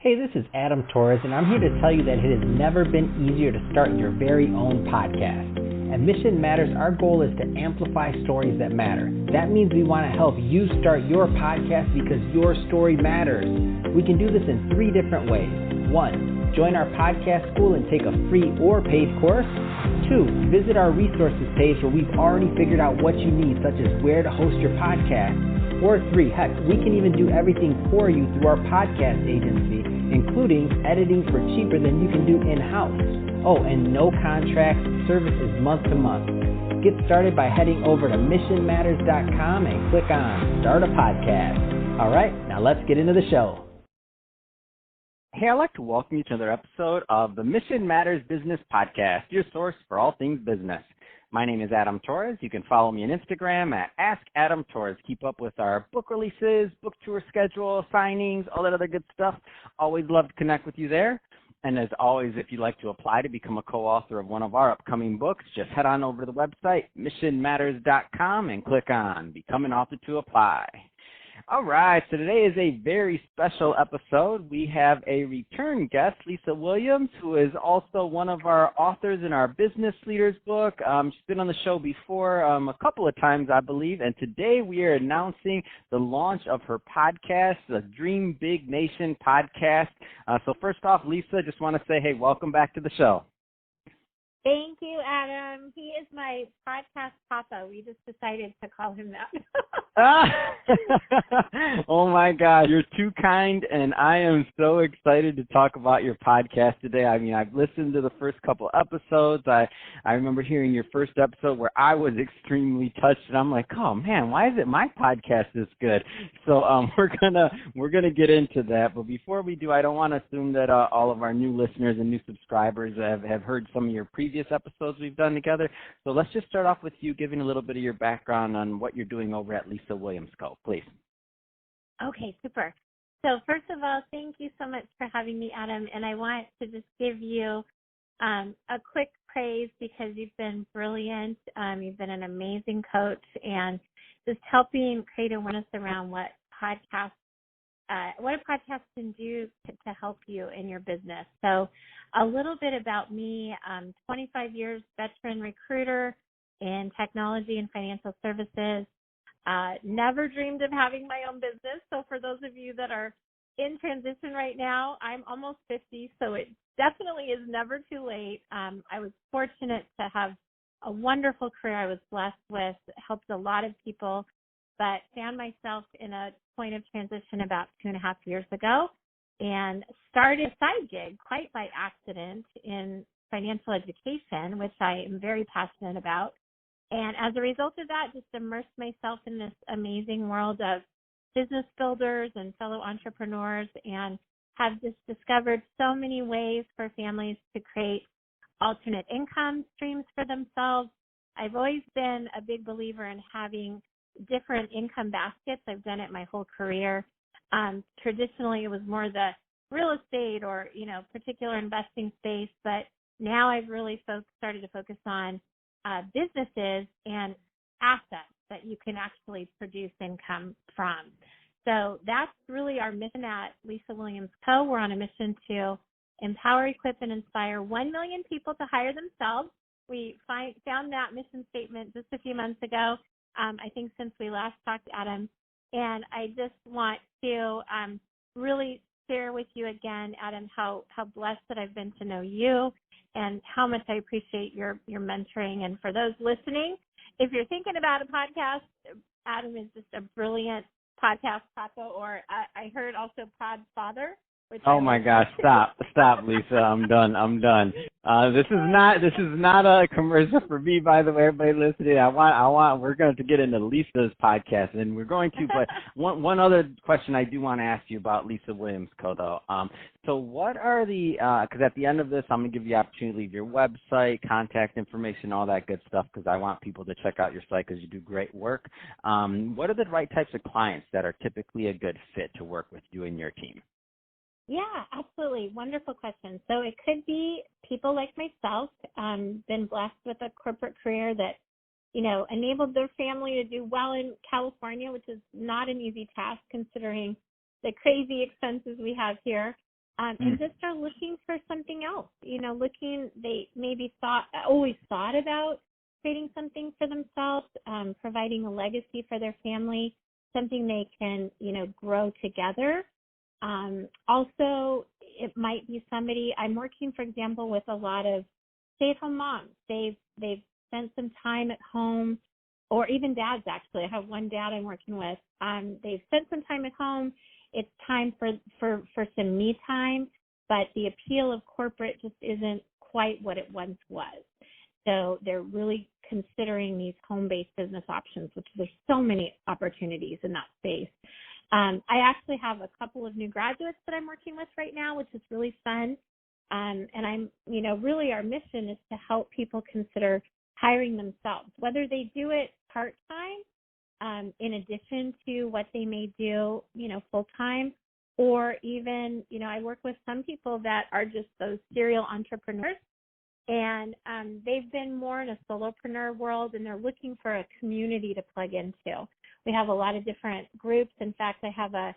Hey, this is Adam Torres, and I'm here to tell you that it has never been easier to start your very own podcast. At Mission Matters, our goal is to amplify stories that matter. That means we want to help you start your podcast because your story matters. We can do this in 3 different ways. 1, join our podcast school and take a free or paid course. 2, visit our resources page where we've already figured out what you need, such as where to host your podcast. Or 3, heck, we can even do everything for you through our podcast agency, including editing for cheaper than you can do in-house. Oh, and no contracts, service is month to month. Get started by heading over to missionmatters.com and click on Start a Podcast. All right, now let's get into the show. Hey, I'd like to welcome you to another episode of the Mission Matters Business Podcast, your source for all things business. My name is Adam Torres. You can follow me on Instagram at AskAdamTorres. Keep up with our book releases, book tour schedule, signings, all that other good stuff. Always love to connect with you there. And as always, if you'd like to apply to become a co-author of one of our upcoming books, just head on over to the website, missionmatters.com, and click on Become an Author to apply. All right, so today is a very special episode. We have a return guest, Lisa Williams, who is also one of our authors in our Business Leaders book. She's been on the show before a couple of times, I believe, and today we are announcing the launch of her podcast, the Dream Big Nation podcast. So first off, Lisa, just want to say, hey, welcome back to the show. Thank you, Adam. He is my podcast papa. We just decided to call him that. Oh, my God. You're too kind, and I am so excited to talk about your podcast today. I mean, I've listened to the first couple episodes. I remember hearing your first episode where I was extremely touched, and I'm like, oh, man, why is it my podcast this good? So we're gonna get into that. But before we do, I don't want to assume that all of our new listeners and new subscribers have heard some of your previous episodes we've done together. So let's just start off with you giving a little bit of your background on what you're doing over at Lisa Williams Co., please. Okay, super. So first of all, thank you so much for having me, Adam. And I want to just give you a quick praise because you've been brilliant. You've been an amazing coach and just helping create awareness around what a podcast can do to help you in your business. So a little bit about me, 25 years veteran recruiter in technology and financial services. Never dreamed of having my own business. So for those of you that are in transition right now, I'm almost 50, so it definitely is never too late. I was fortunate to have a wonderful career I was blessed with, helped a lot of people, but found myself in a point of transition about 2.5 years ago and started a side gig quite by accident in financial education, which I am very passionate about. And as a result of that, just immersed myself in this amazing world of business builders and fellow entrepreneurs and have just discovered so many ways for families to create alternate income streams for themselves. I've always been a big believer in having different income baskets. I've done it my whole career. Traditionally, it was more the real estate or, particular investing space, but now I've really started to focus on businesses and assets that you can actually produce income from. So that's really our mission at Lisa Williams Co. We're on a mission to empower, equip, and inspire 1 million people to hire themselves. We found that mission statement just a few months ago, I think since we last talked, Adam. And I just want to really share with you again, Adam, how blessed that I've been to know you and how much I appreciate your mentoring. And for those listening, if you're thinking about a podcast, Adam is just a brilliant podcast papa, or I heard also pod father. Oh my gosh! Stop, Lisa. I'm done. This is not a commercial for me, by the way. Everybody listening, we're going to get into Lisa's podcast, and we're going to. But one other question I do want to ask you about Lisa Williams Co. though. So what are because at the end of this, I'm going to give you the opportunity to leave your website, contact information, all that good stuff, because I want people to check out your site because you do great work. What are the right types of clients that are typically a good fit to work with you and your team? Yeah, absolutely. Wonderful question. So it could be people like myself, been blessed with a corporate career that, enabled their family to do well in California, which is not an easy task considering the crazy expenses we have here. and just are looking for something else. They maybe always thought about creating something for themselves, providing a legacy for their family, something they can, grow together. Also, it might be somebody. I'm working, for example, with a lot of stay-at-home moms. They've spent some time at home, or even dads. Actually, I have one dad I'm working with. They've spent some time at home. It's time for some me time, but the appeal of corporate just isn't quite what it once was. So they're really considering these home-based business options, which there's so many opportunities in that space. I actually have a couple of new graduates that I'm working with right now, which is really fun. And I'm, really our mission is to help people consider hiring themselves, whether they do it part-time, in addition to what they may do, full-time, or even, I work with some people that are just those serial entrepreneurs, and they've been more in a solopreneur world, and they're looking for a community to plug into. We have a lot of different groups. In fact, I have a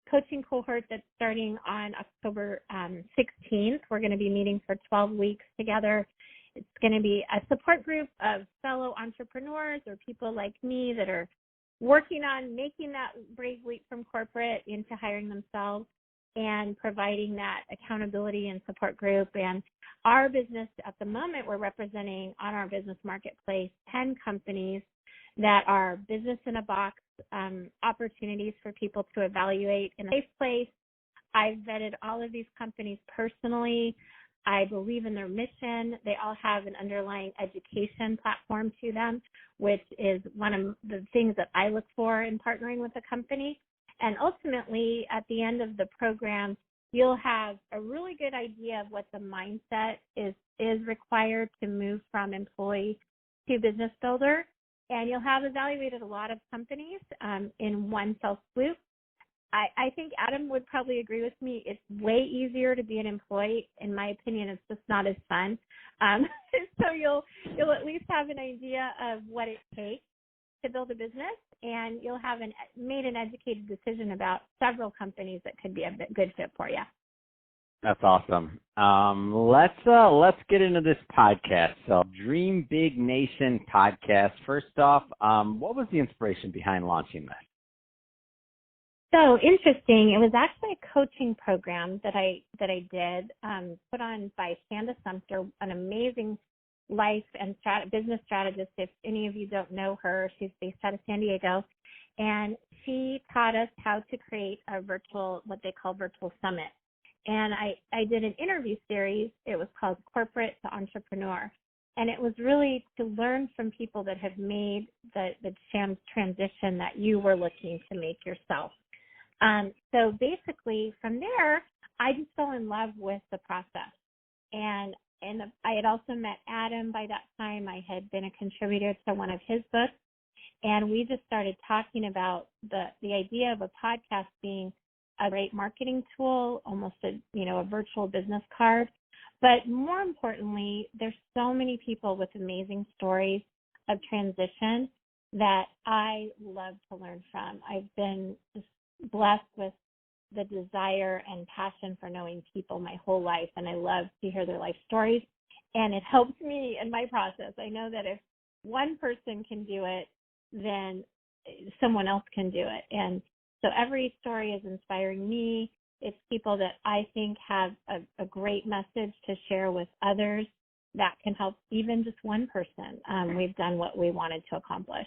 coaching cohort that's starting on October 16th. We're going to be meeting for 12 weeks together. It's going to be a support group of fellow entrepreneurs or people like me that are working on making that brave leap from corporate into hiring themselves and providing that accountability and support group. And our business at the moment, we're representing on our business marketplace 10 companies that are business in a box opportunities for people to evaluate in a safe place. I've vetted all of these companies personally. I believe in their mission. They all have an underlying education platform to them, which is one of the things that I look for in partnering with a company. And ultimately, at the end of the program, you'll have a really good idea of what the mindset is required to move from employee to business builder. And you'll have evaluated a lot of companies in one fell swoop. I think Adam would probably agree with me. It's way easier to be an employee. In my opinion, it's just not as fun. So you'll at least have an idea of what it takes to build a business, and you'll have made an educated decision about several companies that could be a good fit for you. That's awesome. Let's get into this podcast. So, Dream Big Nation podcast. First off, what was the inspiration behind launching this? So interesting. It was actually a coaching program that I did, put on by Shanda Sumter, an amazing life and business strategist. If any of you don't know her, she's based out of San Diego, and she taught us how to create a what they call virtual summit. And I did an interview series. It was called Corporate to Entrepreneur. And it was really to learn from people that have made the transition that you were looking to make yourself. So basically from there, I just fell in love with the process. And I had also met Adam by that time. I had been a contributor to one of his books. And we just started talking about the idea of a podcast being a great marketing tool, almost a virtual business card. But more importantly, there's so many people with amazing stories of transition that I love to learn from. I've been just blessed with the desire and passion for knowing people my whole life, and I love to hear their life stories, and it helps me in my process. I know that if one person can do it, then someone else can do it. And so every story is inspiring me. It's people that I think have a great message to share with others that can help even just one person. We've done what we wanted to accomplish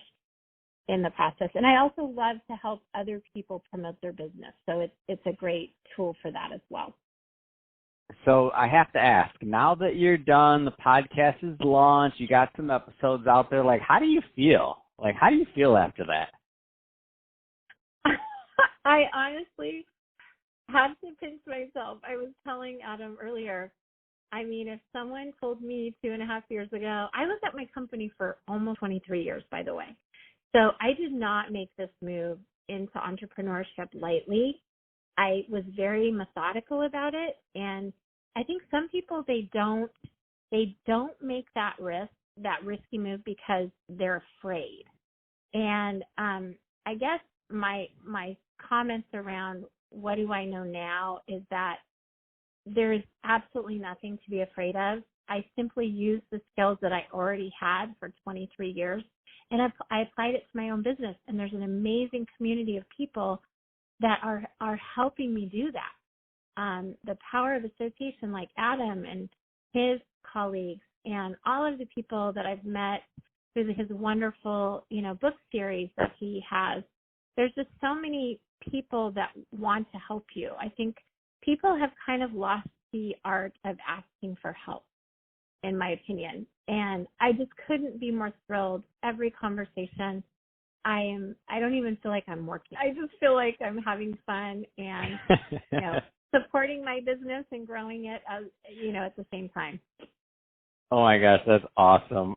in the process. And I also love to help other people promote their business. So it's a great tool for that as well. So I have to ask, now that you're done, the podcast is launched, you got some episodes out there, how do you feel? How do you feel after that? I honestly have to pinch myself. I was telling Adam earlier, if someone told me 2.5 years ago, I was at my company for almost 23 years, by the way. So I did not make this move into entrepreneurship lightly. I was very methodical about it. And I think some people, they don't make that risky move because they're afraid. And I guess my comments around what do I know now is that there is absolutely nothing to be afraid of. I simply used the skills that I already had for 23 years, and I applied it to my own business. And there's an amazing community of people that are helping me do that. The power of association, like Adam and his colleagues, and all of the people that I've met through his wonderful, book series that he has. There's just so many people that want to help you. I think people have kind of lost the art of asking for help, in my opinion. And I just couldn't be more thrilled. Every conversation, I don't even feel like I'm working. I just feel like I'm having fun and, supporting my business and growing it as, at the same time. Oh my gosh, that's awesome.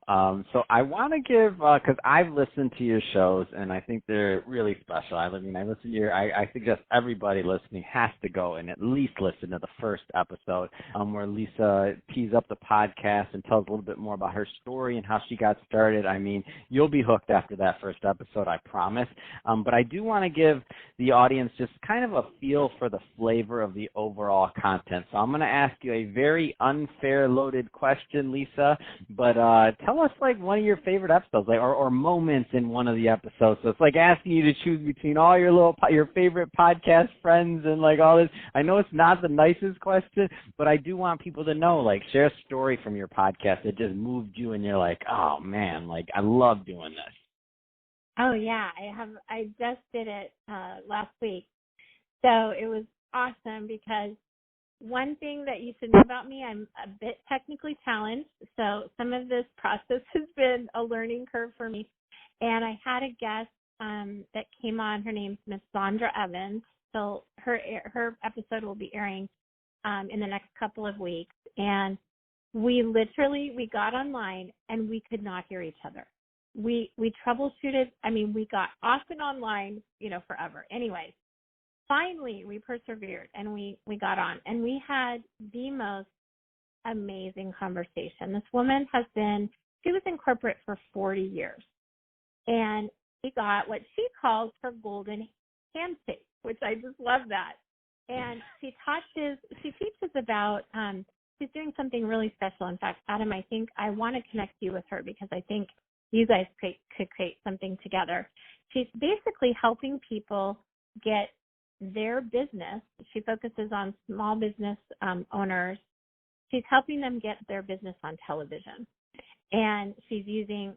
So I want to give, because I've listened to your shows and I think they're really special. I listen to I suggest everybody listening has to go and at least listen to the first episode where Lisa tees up the podcast and tells a little bit more about her story and how she got started. I mean, you'll be hooked after that first episode, I promise. But I do want to give the audience just kind of a feel for the flavor of the overall content. So I'm going to ask you a very unfair loaded question, Lisa. But tell us like one of your favorite episodes, like or moments in one of the episodes. So it's like asking you to choose between all your favorite podcast friends and like all this. I know it's not the nicest question, but I do want people to know, like, share a story from your podcast that just moved you and you're like, oh man, like I love doing this. Oh yeah, I just did it last week, so it was awesome because one thing that you should know about me, I'm a bit technically challenged, so some of this process has been a learning curve for me. And I had a guest that came on. Her name's Miss Sandra Evans. So her episode will be airing in the next couple of weeks. And we got online and we could not hear each other. We troubleshooted. I mean, we got off and online, forever. Anyways. Finally, we persevered and we got on, and we had the most amazing conversation. This woman she was in corporate for 40 years, and she got what she calls her golden handshake, which I just love that. And she teaches about, she's doing something really special. In fact, Adam, I think I want to connect you with her because I think you guys could create something together. She's basically helping people get their business. She focuses on small business owners. She's helping them get their business on television. And she's using,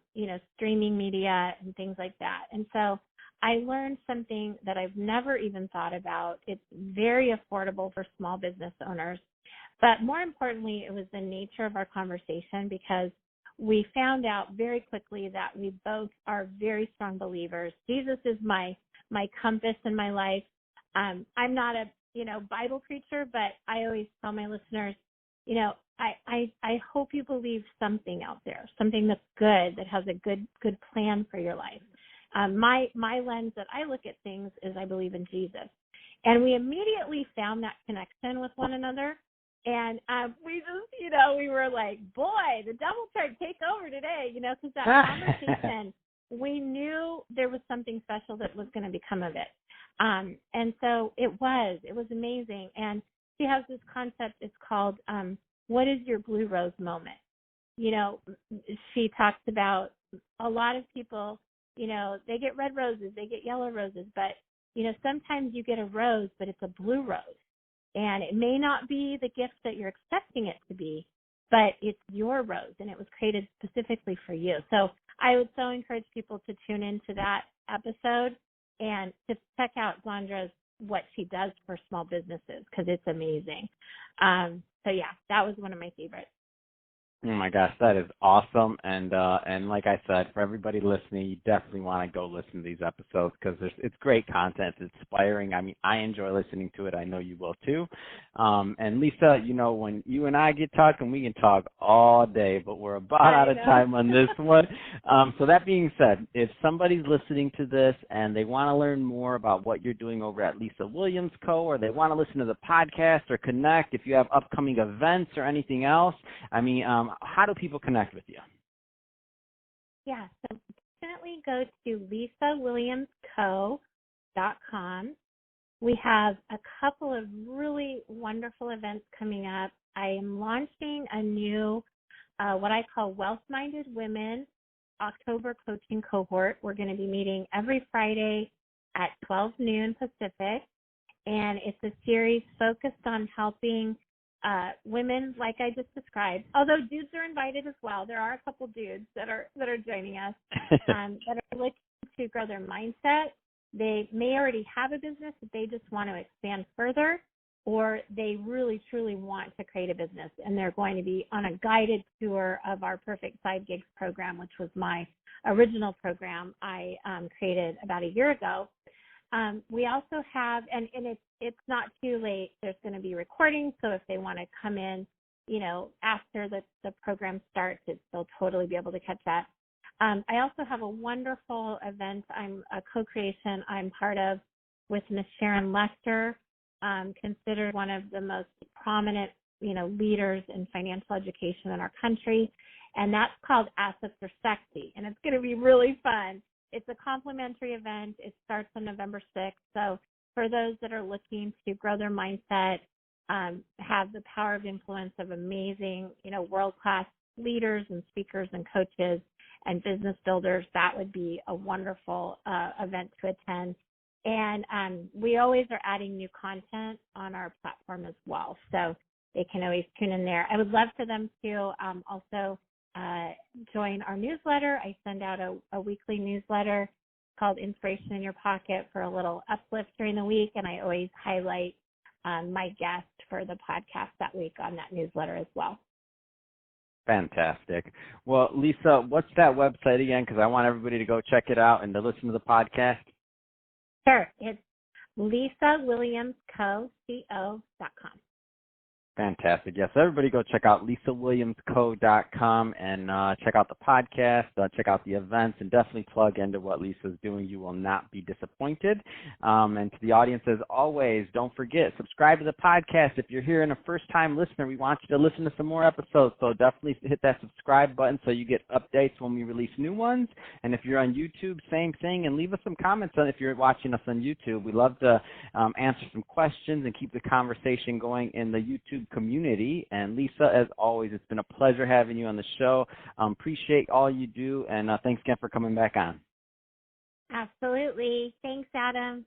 streaming media and things like that. And so I learned something that I've never even thought about. It's very affordable for small business owners. But more importantly, it was the nature of our conversation because we found out very quickly that we both are very strong believers. Jesus is my compass in my life. I'm not a, Bible preacher, but I always tell my listeners, I hope you believe something out there, something that's good, that has a good plan for your life. My lens that I look at things is I believe in Jesus. And we immediately found that connection with one another. And we just, we were like, boy, the devil tried to take over today, because that conversation, we knew there was something special that was going to become of it. And so it was amazing. And she has this concept, it's called, what is your blue rose moment? She talks about a lot of people, they get red roses, they get yellow roses, but, sometimes you get a rose, but it's a blue rose. And it may not be the gift that you're expecting it to be, but it's your rose, and it was created specifically for you. So I would so encourage people to tune into that episode and to check out Sandra's, what she does for small businesses, because it's amazing. So yeah, that was one of my favorites. Oh my gosh, that is awesome. And like I said, for everybody listening, you definitely want to go listen to these episodes because it's great content. It's inspiring. I mean, I enjoy listening to it. I know you will too. And Lisa, when you and I get talking, we can talk all day, but we're about out of time on this one. So that being said, if somebody's listening to this and they want to learn more about what you're doing over at Lisa Williams Co., or they want to listen to the podcast or connect, if you have upcoming events or anything else, how do people connect with you? Yeah, so definitely go to lisawilliamsco.com. We have a couple of really wonderful events coming up. I am launching a new, what I call Wealth-Minded Women October coaching cohort. We're going to be meeting every Friday at 12 noon Pacific, and it's a series focused on helping women like I just described. Although dudes are invited as well. There are a couple dudes that are joining us that are looking to grow their mindset. They may already have a business, but they just want to expand further, or they really, truly want to create a business, and they're going to be on a guided tour of our Perfect Side Gigs program, which was my original program I created about a year ago. We also have, and it's not too late, there's going to be recordings, so if they want to come in, after the program starts, they'll totally be able to catch that. I also have a wonderful event, a co-creation I'm part of with Miss Sharon Lester, considered one of the most prominent, leaders in financial education in our country, and that's called Assets Are Sexy, and it's going to be really fun. It's a complimentary event. It starts on November 6th, so for those that are looking to grow their mindset, have the power of influence of amazing, world-class leaders and speakers and coaches and business builders, that would be a wonderful event to attend. And we always are adding new content on our platform as well, so they can always tune in there. I would love for them to also join our newsletter. I send out a weekly newsletter called Inspiration in Your Pocket for a little uplift during the week, and I always highlight my guest for the podcast that week on that newsletter as well. Fantastic. Well, Lisa, what's that website again? Because I want everybody to go check it out and to listen to the podcast. Sure. It's LisaWilliamsCo.com. Fantastic. Yes, everybody go check out LisaWilliamsCo.com and check out the podcast, check out the events, and definitely plug into what Lisa's doing. You will not be disappointed. And to the audience, as always, don't forget, subscribe to the podcast. If you're here and a first-time listener, we want you to listen to some more episodes, so definitely hit that subscribe button so you get updates when we release new ones. And if you're on YouTube, same thing, and leave us some comments on if you're watching us on YouTube. We love to answer some questions and keep the conversation going in the YouTube community. And Lisa, as always, it's been a pleasure having you on the show. Appreciate all you do, and thanks again for coming back on. Absolutely. Thanks, Adam.